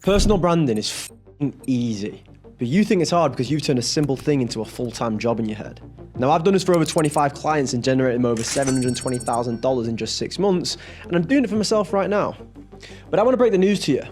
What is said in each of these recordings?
Personal branding is f***ing easy, but you think it's hard because you've turned a simple thing into a full-time job in your head. Now, I've done this for over 25 clients and generated them over $720,000 in just 6 months, and I'm doing it for myself right now. But I want to break the news to you.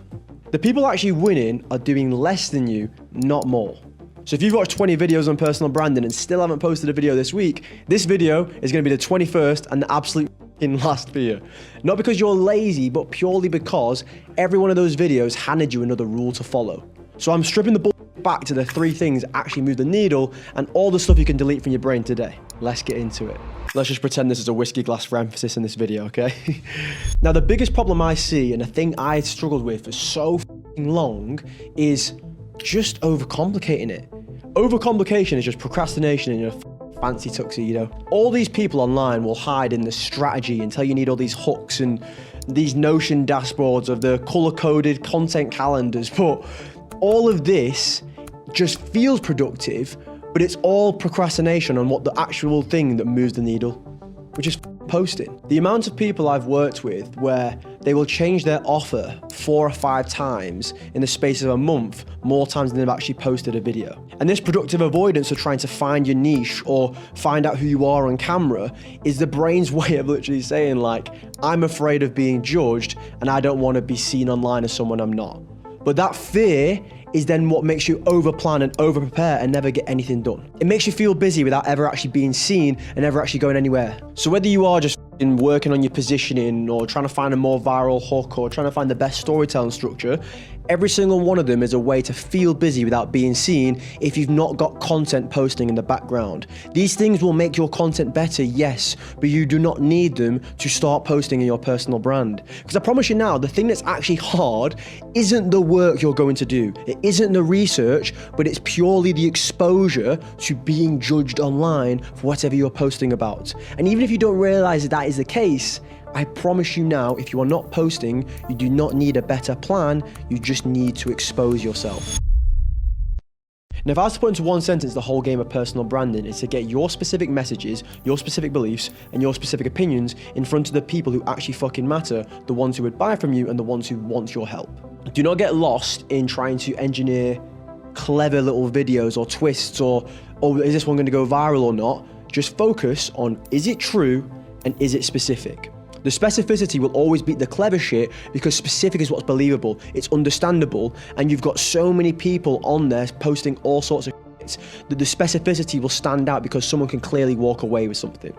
The people actually winning are doing less than you, not more. So if you've watched 20 videos on personal branding and still haven't posted a video this week, this video is going to be the 21st and the absolute last for you. Not because you're lazy, but purely because every one of those videos handed you another rule to follow. So I'm stripping the bull back to the 3 things that actually move the needle and all the stuff you can delete from your brain today. Let's get into it. Let's just pretend this is a whiskey glass for emphasis in this video, okay? Now, the biggest problem I see and the thing I struggled with for so long is just overcomplicating it. Overcomplication is just procrastination in your fancy tuxedo. All these people online will hide in the strategy and tell you need all these hooks and these Notion dashboards of the color-coded content calendars, but all of this just feels productive, but it's all procrastination on what the actual thing that moves the needle, which is posting. The amount of people I've worked with where they will change their offer 4 or 5 times in the space of a month, more times than they've actually posted a video. And this productive avoidance of trying to find your niche or find out who you are on camera is the brain's way of literally saying, like, I'm afraid of being judged and I don't want to be seen online as someone I'm not. But that fear is then what makes you overplan and overprepare and never get anything done. It makes you feel busy without ever actually being seen and ever actually going anywhere. So whether you are just working on your positioning or trying to find a more viral hook or trying to find the best storytelling structure, every single one of them is a way to feel busy without being seen if you've not got content posting in the background. These things will make your content better, yes, but you do not need them to start posting in your personal brand. Because I promise you now, the thing that's actually hard isn't the work you're going to do. It isn't the research, but it's purely the exposure to being judged online for whatever you're posting about. And even if you don't realize that is the case, I promise you now, if you are not posting, you do not need a better plan, you just need to expose yourself. Now, if I was to put into one sentence the whole game of personal branding, is to get your specific messages, your specific beliefs, and your specific opinions in front of the people who actually fucking matter, the ones who would buy from you and the ones who want your help. Do not get lost in trying to engineer clever little videos or twists or is this one going to go viral or not? Just focus on, is it true and is it specific? The specificity will always beat the clever shit because specific is what's believable, it's understandable, and you've got so many people on there posting all sorts of shit that the specificity will stand out because someone can clearly walk away with something.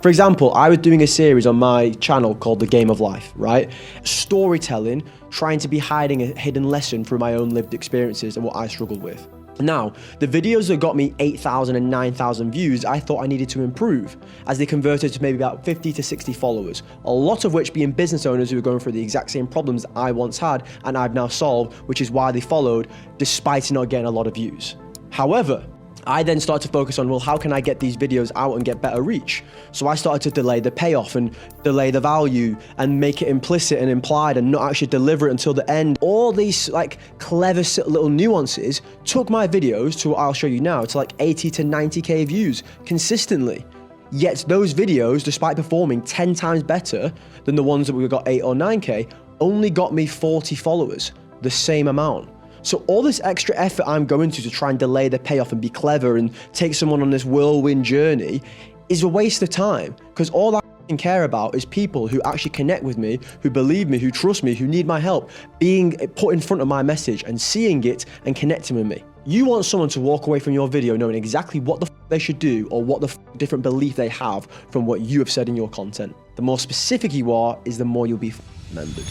For example, I was doing a series on my channel called The Game of Life, right? Storytelling, trying to be hiding a hidden lesson through my own lived experiences and what I struggled with. Now, the videos that got me 8,000 and 9,000 views, I thought I needed to improve as they converted to maybe about 50 to 60 followers, a lot of which being business owners who were going through the exact same problems that I once had and I've now solved, which is why they followed despite not getting a lot of views. However, I then started to focus on, well, how can I get these videos out and get better reach? So I started to delay the payoff and delay the value and make it implicit and implied and not actually deliver it until the end. All these like clever little nuances took my videos to what I'll show you now to like 80 to 90K views consistently. Yet those videos, despite performing 10 times better than the ones that we got 8 or 9K, only got me 40 followers, the same amount. So all this extra effort I'm going to try and delay the payoff and be clever and take someone on this whirlwind journey is a waste of time because all I care about is people who actually connect with me, who believe me, who trust me, who need my help, being put in front of my message and seeing it and connecting with me. You want someone to walk away from your video knowing exactly what the they should do or what the different belief they have from what you have said in your content. The more specific you are is the more you'll be remembered.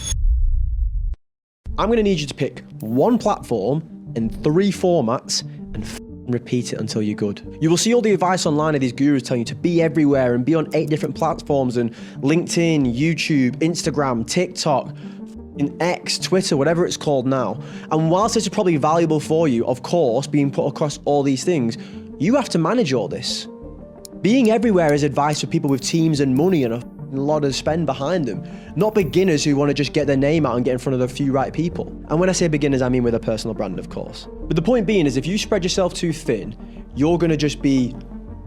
I'm going to need you to pick one platform and 3 formats and repeat it until you're good. You will see all the advice online of these gurus telling you to be everywhere and be on 8 different platforms and LinkedIn, YouTube, Instagram, TikTok, in X, Twitter, whatever it's called now. And whilst this is probably valuable for you, of course, being put across all these things, you have to manage all this. Being everywhere is advice for people with teams and money and a lot of spend behind them, not beginners who want to just get their name out and get in front of a few right people. And when I say beginners, I mean with a personal brand, of course. But the point being is if you spread yourself too thin, you're going to just be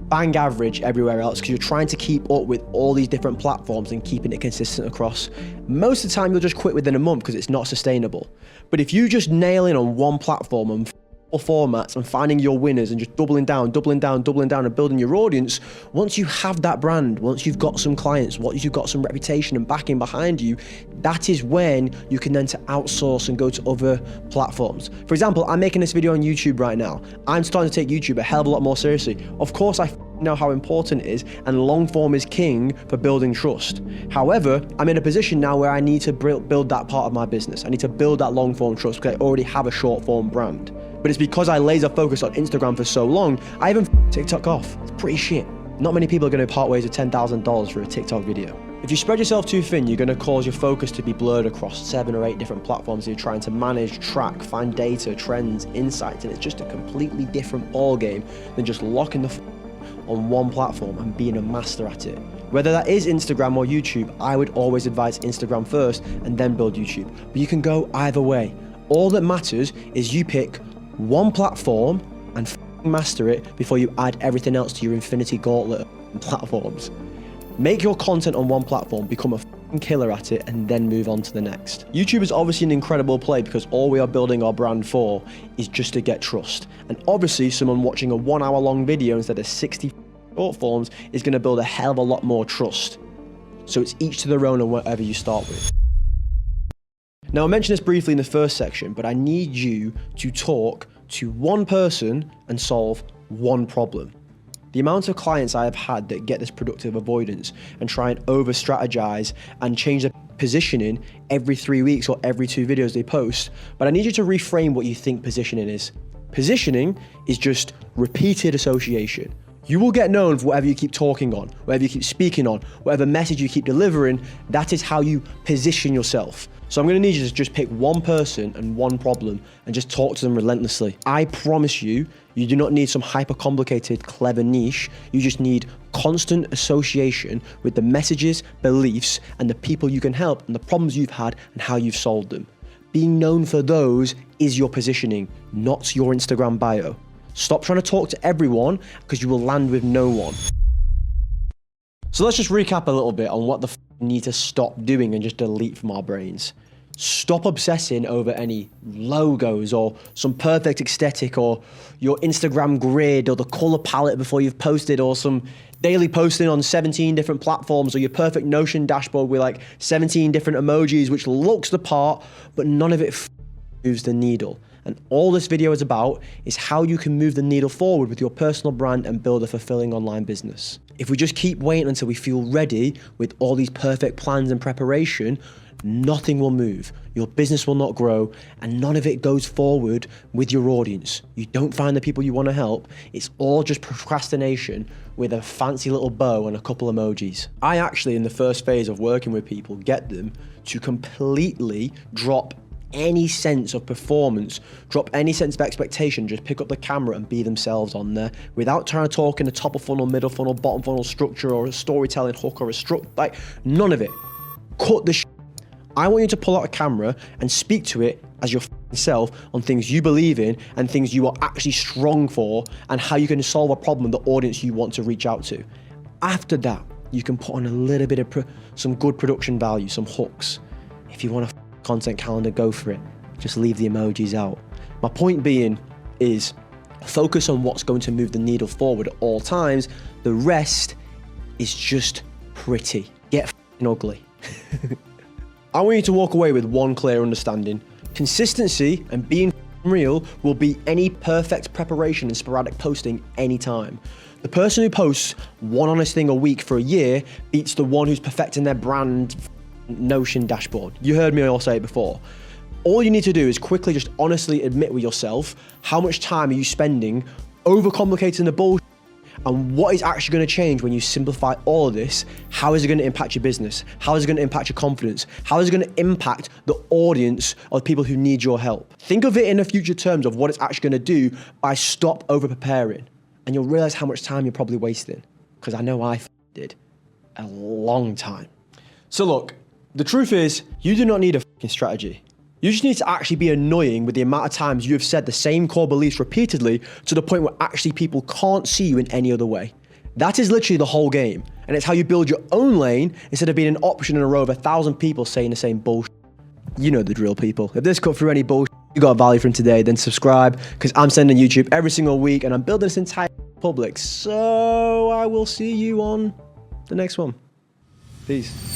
bang average everywhere else because you're trying to keep up with all these different platforms and keeping it consistent across. Most of the time, you'll just quit within a month because it's not sustainable. But if you just nail in on one platform and formats and finding your winners and just doubling down and building your audience, once you have that brand, once you've got some clients, once you've got some reputation and backing behind you, that is when you can then to outsource and go to other platforms. For example, I'm making this video on YouTube right now. I'm starting to take YouTube a hell of a lot more seriously. Of course, I know how important it is, and long form is king for building trust. However, I'm in a position now where I need to build that part of my business. I need to build that long form trust because I already have a short form brand. But it's because I laser focused on Instagram for so long, I even TikTok off. It's pretty shit. Not many people are going to part ways with $10,000 for a TikTok video. If you spread yourself too thin, you're going to cause your focus to be blurred across 7 or 8 different platforms you're trying to manage, track, find data, trends, insights, and it's just a completely different ball game than just locking the on one platform and being a master at it. Whether that is Instagram or YouTube, I would always advise Instagram first and then build YouTube. But you can go either way. All that matters is you pick one platform and master it before you add everything else to your infinity gauntlet of platforms. Make your content on one platform, become a killer at it, and then move on to the next. YouTube is obviously an incredible play because all we are building our brand for is just to get trust. And obviously someone watching a 1 hour long video instead of 60 short forms is going to build a hell of a lot more trust. So it's each to their own on whatever you start with. Now, I mentioned this briefly in the first section, but I need you to talk to one person and solve one problem. The amount of clients I have had that get this productive avoidance and try and over strategize and change their positioning every 3 weeks or every 2 videos they post, but I need you to reframe what you think positioning is. Positioning is just repeated association. You will get known for whatever you keep talking on, whatever you keep speaking on, whatever message you keep delivering. That is how you position yourself. So I'm going to need you to just pick one person and one problem and just talk to them relentlessly. I promise you, you do not need some hyper-complicated, clever niche. You just need constant association with the messages, beliefs, and the people you can help and the problems you've had and how you've solved them. Being known for those is your positioning, not your Instagram bio. Stop trying to talk to everyone because you will land with no one. So let's just recap a little bit on what the we need to stop doing and just delete from our brains. Stop obsessing over any logos or some perfect aesthetic or your Instagram grid or the color palette before you've posted or some daily posting on 17 different platforms or your perfect Notion dashboard with like 17 different emojis which looks the part, but none of it moves the needle. And all this video is about is how you can move the needle forward with your personal brand and build a fulfilling online business. If we just keep waiting until we feel ready with all these perfect plans and preparation, nothing will move. Your business will not grow and none of it goes forward with your audience. You don't find the people you want to help. It's all just procrastination with a fancy little bow and a couple emojis. I actually, in the first phase of working with people, get them to completely drop any sense of performance, drop any sense of expectation, just pick up the camera and be themselves on there without trying to talk in a top of funnel, middle funnel, bottom funnel structure or a storytelling hook or a like none of it. Cut the shit. I want you to pull out a camera and speak to it as your self on things you believe in and things you are actually strong for and how you can solve a problem the audience you want to reach out to. After that, you can put on a little bit of some good production value, some hooks. If you want a content calendar, go for it. Just leave the emojis out. My point being is focus on what's going to move the needle forward at all times. The rest is just pretty. Get ugly. I want you to walk away with one clear understanding. Consistency and being real will beat any perfect preparation and sporadic posting anytime. The person who posts one honest thing a week for a year beats the one who's perfecting their brand Notion dashboard. You heard me all say it before. All you need to do is quickly just honestly admit with yourself how much time are you spending overcomplicating the bullshit and what is actually going to change when you simplify all of this. How is it going to impact your business? How is it going to impact your confidence? How is it going to impact the audience of people who need your help? Think of it in the future terms of what it's actually going to do by stop over preparing, and you'll realize how much time you're probably wasting, because I know I did a long time. So look, the truth is, you do not need a fucking strategy. You just need to actually be annoying with the amount of times you have said the same core beliefs repeatedly to the point where actually people can't see you in any other way. That is literally the whole game. And it's how you build your own lane instead of being an option in a row of 1,000 people saying the same bullshit. You know the drill, people. If this cut through any bullshit you got value from today, then subscribe, because I'm sending YouTube every single week and I'm building this entire public. So I will see you on the next one. Peace.